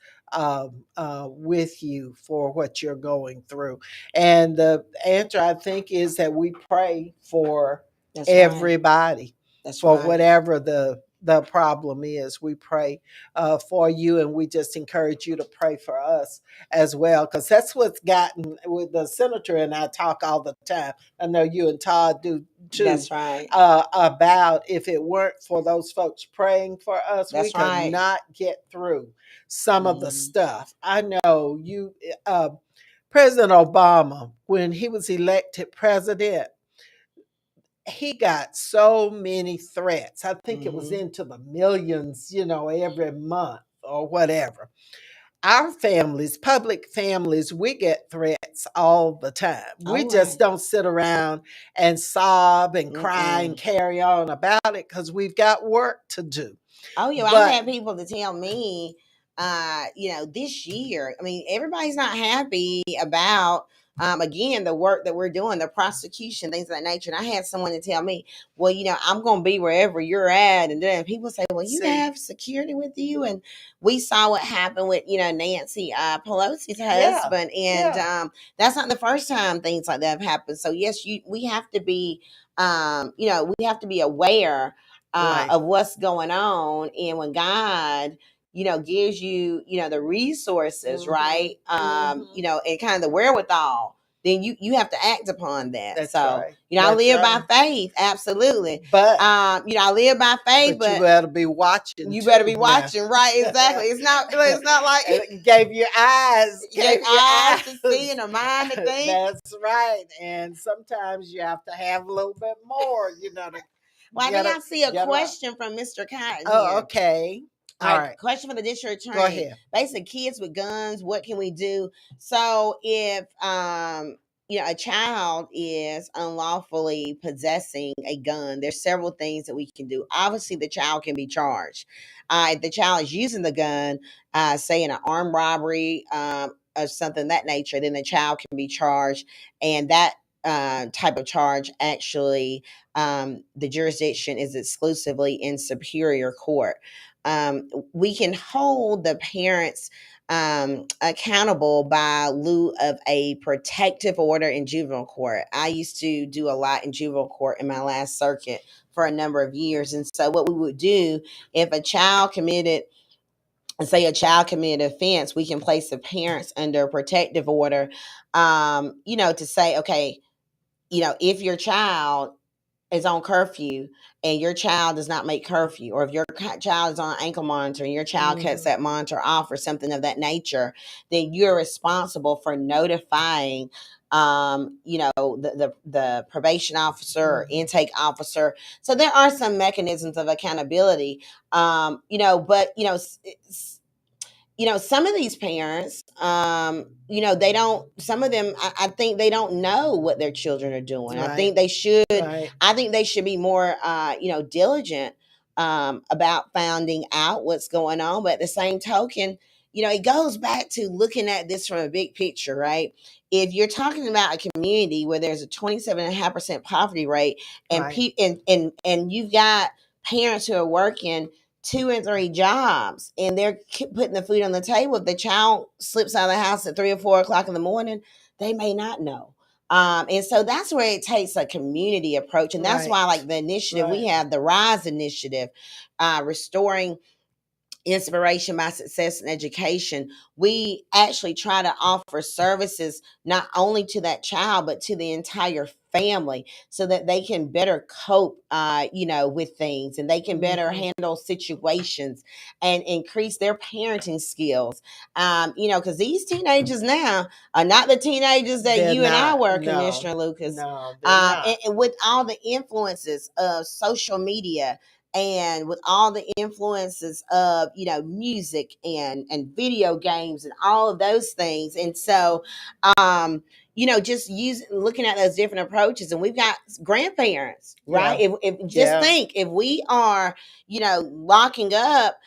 with you for what you're going through. And the answer, I think, is that we pray for That's right. everybody, That's for right. whatever the problem is. We pray for you, and we just encourage you to pray for us as well, because that's what's gotten with the senator and I talk all the time. I know you and Todd do too, That's right. about if it weren't for those folks praying for us, we That's could right. not get through some of the Mm-hmm. stuff. I know you, President Obama, when he was elected president, he got so many threats. I think it was Mm-hmm. into the millions, every month or whatever. Our families, public families, we get threats all the time. We All just right. don't sit around and sob and cry and Mm-mm. carry on about it, because we've got work to do. Oh, yeah, I've But had people to tell me, this year, I mean, everybody's not happy about, again, the work that we're doing, the prosecution, things of that nature. And I had someone to tell me, well, I'm going to be wherever you're at. And then people say, well, you see, have security with you. And we saw what happened with, Nancy Pelosi's yeah, husband. And yeah, that's not the first time things like that have happened. So, yes, we have to be, we have to be aware right. of what's going on. And when God, gives you, the resources, Hmm. right? Hmm. And kind of the wherewithal, then you have to act upon that. That's So, right. I That's live by right. faith. Absolutely. But I live by faith, you but better be watching you better be too now. watching, right? Exactly. It's not like And gave you eyes, you gave gave you eyes to see eyes. and a mind to think. That's right. And sometimes you have to have a little bit more, to Well, I get think a I see a get a. question from Mr. Cotton Oh, here. okay. All All right, right. question for the district Go attorney. ahead. Basically, kids with guns, what can we do? So if a child is unlawfully possessing a gun, there's several things that we can do. Obviously, the child can be charged. If the child is using the gun, say in an armed robbery, or something of that nature, then the child can be charged, and that type of charge actually, the jurisdiction is exclusively in superior court. We can hold the parents accountable by lieu of a protective order in juvenile court. I used to do a lot in juvenile court in my last circuit for a number of years. And so, what we would do if a child committed, say, a child committed offense, we can place the parents under a protective order, to say, okay, if your child is on curfew and your child does not make curfew, or if your child is on ankle monitor and your child cuts Hmm. that monitor off or something of that nature, then you're responsible for notifying the probation officer or Hmm. intake officer. So there are some mechanisms of accountability. But some of these parents, they don't, some of them, I think they don't know what their children are doing. Right. Right. I think they should be more, diligent about finding out what's going on. But at the same token, it goes back to looking at this from a big picture, right? If you're talking about a community where there's a 27.5% poverty rate, and Right. and you've got parents who are working 2 and 3 jobs, and they're putting the food on the table. If the child slips out of the house at 3 or 4 o'clock in the morning, they may not know. And so that's where it takes a community approach. And that's Right. why, like the initiative, we Right. have the RISE initiative, restoring inspiration by success and education. We actually try to offer services not only to that child but to the entire family, so that they can better cope with things, and they can better Mhm. handle situations and increase their parenting skills. Because these teenagers now are not the teenagers that They're you and I not. were, No. Commissioner Lucas. No, they're not. And with all the influences of social media, and with all the influences of music and video games and all of those things. And so um just looking at those different approaches. And we've got grandparents, right? Yeah. If just Yeah. think, if we are locking up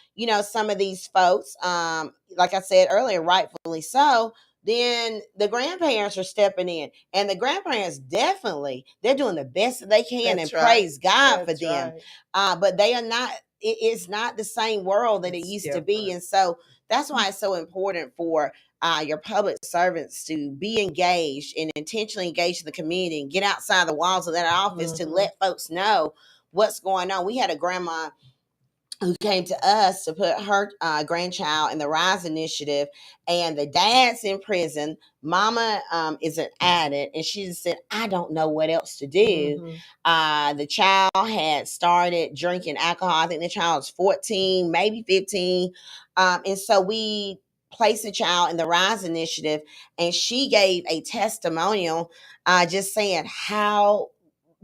some of these folks, like I said earlier, rightfully so, then the grandparents are stepping in, and the grandparents, definitely, they're doing the best that they can, and That's right. praise God for That's them. right. But they are not, it's not the same world that it It's used to be. different. And so that's why it's so important for your public servants to be engaged and intentionally engaged in the community, and get outside the walls of that office to Mhm. let folks know what's going on. We had a grandma who came to us to put her grandchild in the RISE initiative, and the dad's in prison. Mama is an addict, and she just said, I don't know what else to do. Mhm. The child had started drinking alcohol. I think the child was 14, maybe 15. And so we placed the child in the RISE initiative, and she gave a testimonial, just saying how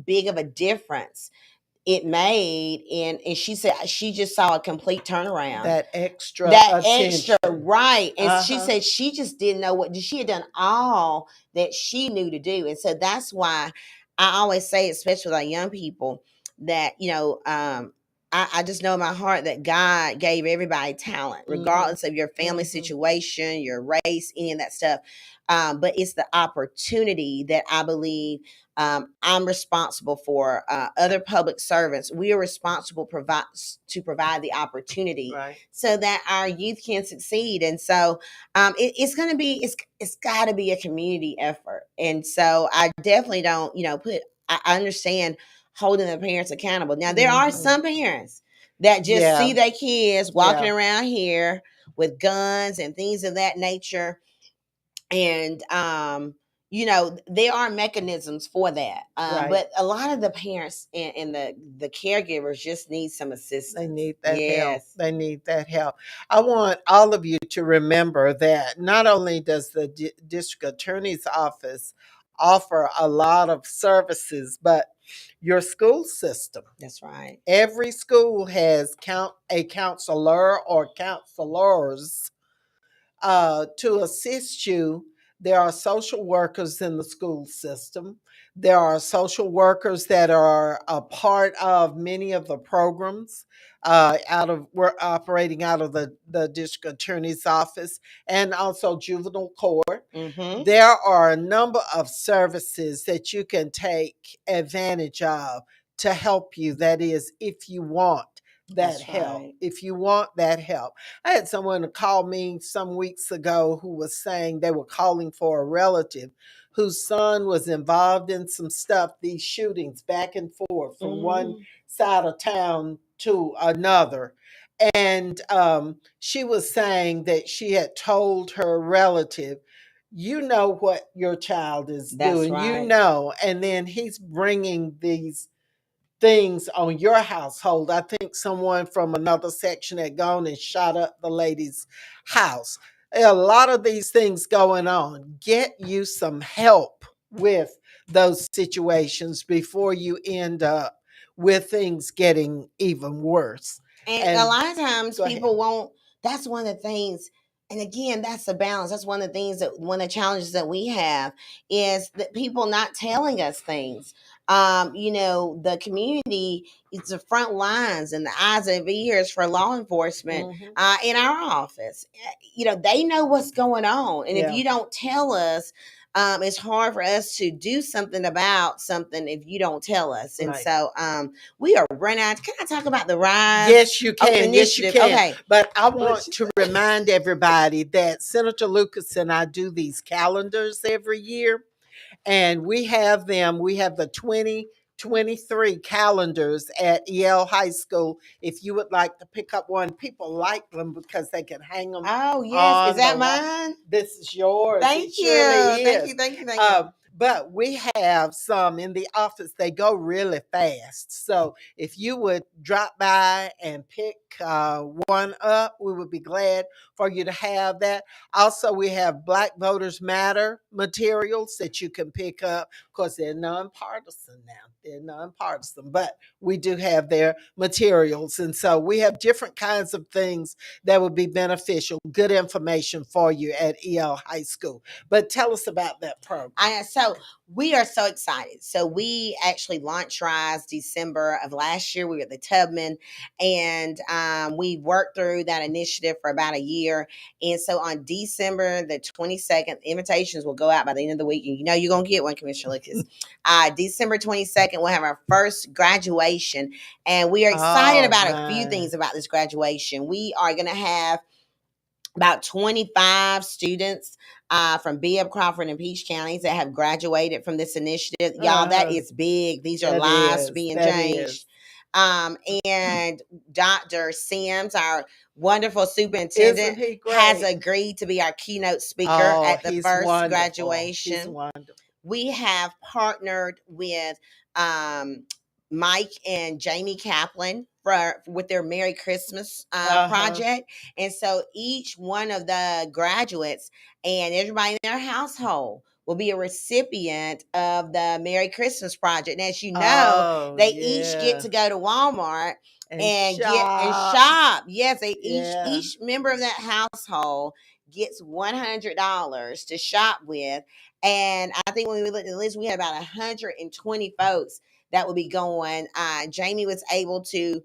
big of a difference it made. And she said she just saw a complete turnaround. That extra That extra, attention. right. And she Uh-huh. said she just didn't know what she had done, all that she knew to do. And so that's why I always say, especially with our young people, that I just know in my heart that God gave everybody talent, Mhm. regardless of your family Mhm. situation, your race, any of that stuff. But it's the opportunity that I believe I'm responsible for. Other public servants, we are responsible to provide the opportunity Right. so that our youth can succeed. And so it's going to be, it's got to be a community effort. And so I definitely don't I understand holding the parents accountable. Now there are Mhm. some parents that just Yeah. see their kids walking Yeah. around here with guns and things of that nature. And there are mechanisms for that, Right. but a lot of the parents and the caregivers just need some They assistance. need that help. Yes. They need that help. I want all of you to remember that not only does the district attorney's office offer a lot of services, but your school system. That's right. Every school has a counselor or counselors to assist you. There are social workers in the school system. There are social workers that are a part of many of the programs we're operating out of the district attorney's office, and also juvenile court. Mm-hmm. There are a number of services that you can take advantage of to help you. That is, if you want that That's help. right. If you want that help. I had someone call me some weeks ago who was saying they were calling for a relative whose son was involved in some stuff, these shootings back and forth from one Mm-hmm. side of town to another. And she was saying that she had told her relative, you know what your child is That's doing, you right. know, and then he's bringing these things on your household. I think someone from another section had gone and shot up the lady's house. There are a lot of these things going on. Get you some help with those situations before you end up with things getting even worse. And a And lot of times go ahead. people won't, that's one of the things, and again, that's the balance. That's one of the things that one of the challenges that we have is that people not telling us things. The community is the front lines and the eyes and ears for law enforcement Hmm. in our office. They know what's going on, and if Yeah. you don't tell us, it's hard for us to do something about something if you don't tell us. And Right. so we are running out. Can I talk about the Rise Yes, you Open can. Yes, you Initiative? can. Okay. But I What want you to say? remind everybody that Senator Lucas and I do these calendars every year, and we have them. We have the 2023 calendars at Yale High School. If you would like to pick up one, people like them because they can hang them Oh, yes. Is on the that wall. mine? This is yours. It Thank surely you. Thank is. you. Thank you. Thank you. But we have some in the office. They go really fast. So if you would drop by and pick one up, we would be glad for you to have that. Also, we have Black Voters Matter materials that you can pick up. Of course, they're nonpartisan now. They're nonpartisan, but we do have their materials. And so we have different kinds of things that would be beneficial, good information for you at EL High School. But tell us about that program. So we are so excited. So we actually launched Rise December of last year. We were at the Tubman, and we worked through that initiative for about a year. And so on December the 22nd, invitations will go out by the end of the week. And you're going to get one, Commissioner Lucas. December 22nd, we'll have our first graduation. And we are excited Oh, about a few my. things about this graduation. We are going to have about 25 students from B.F. Crawford and Peach counties that have graduated from this initiative. Y'all, that Uh, is big. These are that lives is. being That changed. is. And Dr. Sims, our wonderful Isn't superintendent, he has great? agreed to be our keynote speaker Oh, at the he's first wonderful. He's graduation. wonderful. We have partnered with um, Mike and Jamie Kaplan for with their Merry Christmas Uh huh. project, and so each one of the graduates and everybody in their household will be a recipient of the Merry Christmas project. And as you know, Oh, they each get yeah. to go to Walmart And and get and shop. shop. Yes, they Yeah. each member of that household gets $100 to shop with. And I think when we looked at the list, we had about 120 folks that would be going. Jamie was able to,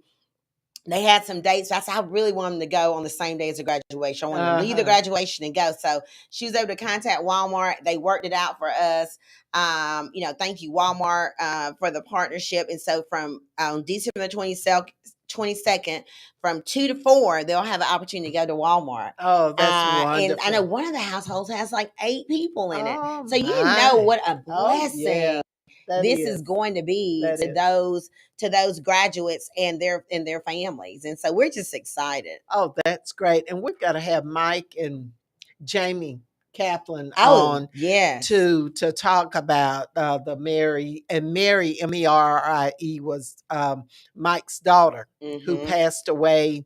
they had some dates. I said, I really want them to go on the same day as the graduation. I want them to Uh leave the huh. graduation and go. So she was able to contact Walmart. They worked it out for us. Thank you, Walmart, for the partnership. And so from December 22nd, from 2 to 4, they'll have an opportunity to go to Walmart. Oh, that's And I know wonderful. one of the households has like 8 people in it. Oh, So you know my. what a Oh, blessing yeah. That this is is. going to be That is. to those graduates and their families. And so we're just excited. Oh, that's great. And we've got to have Mike and Jamie Kaplan Oh, on yes. to talk about the Mary, and Mary Merie was Mike's daughter who Mm-hmm. passed away,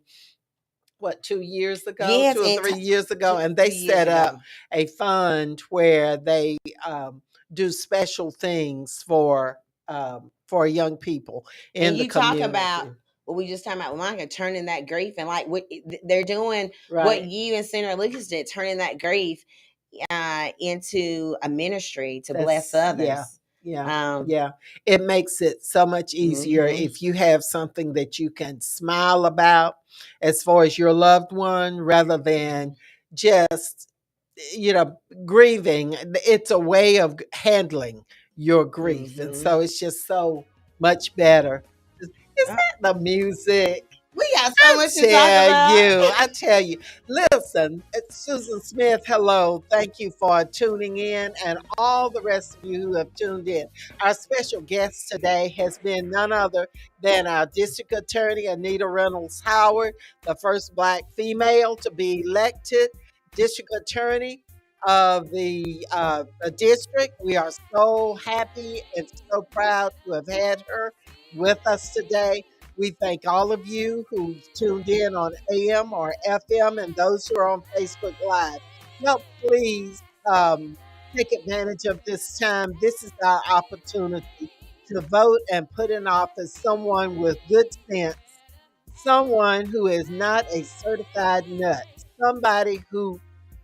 what, 2 years ago, Yes, 2 or 3 years ago, and they 2 years set up ago. a fund where they do special things for young people And in the you talk about community. what we just talking about, Monica, turning that grief and like what they're doing, what Right. you and Senator Lucas did, turning that grief into a ministry to bless That's, yeah, others. yeah, Um, yeah. It makes it so much easier mhm. if you have something that you can smile about as far as your loved one rather than just, you know, grieving. It's a way of handling your grief. And Mhm. so it's just so much better. Is that the music? We got so much to talk about. I tell you, listen, it's Susan Smith, hello. Thank you for tuning in, and all the rest of you who have tuned in. Our special guest today has been none other than our district attorney, Anita Reynolds Howard, the first Black female to be elected district attorney of the district. We are so happy and so proud to have had her with us today. We thank all of you who've tuned in on AM or FM and those who are on Facebook Live. Now, please take advantage of this time. This is our opportunity to vote and put in office someone with good sense, someone who is not a certified nut, somebody who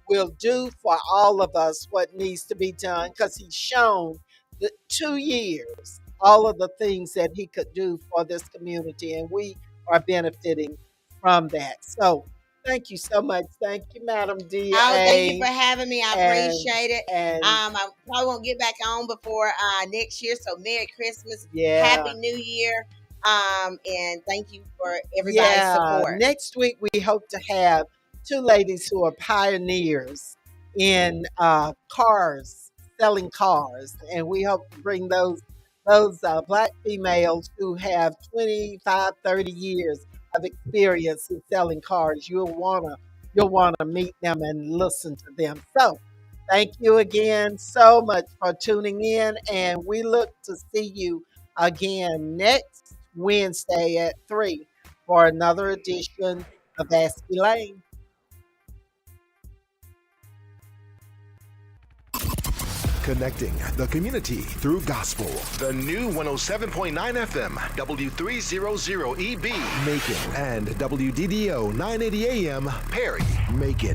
will do for all of us what needs to be done because he's shown the 2 years all of the things that he could do for this community, and we are benefiting from that. So, thank you so much. Thank you, Madam Oh, thank you for DA. having me. I And appreciate it. and I probably won't get back on before next year. So Merry Christmas, yeah. Happy New Year, and thank you for everybody's Yeah, support. next week we hope to have two ladies who are pioneers in cars, selling cars, and we hope to bring those black females who have 25, 30 years of experience in selling cars. You'll wanna meet them and listen to them. So, thank you again so much for tuning in, and we look to see you again next Wednesday at 3 for another edition of Ask Elaine. Connecting the community through gospel. The new 107.9 FM, W300EB, Macon and WDDO 980 AM Perry. Macon.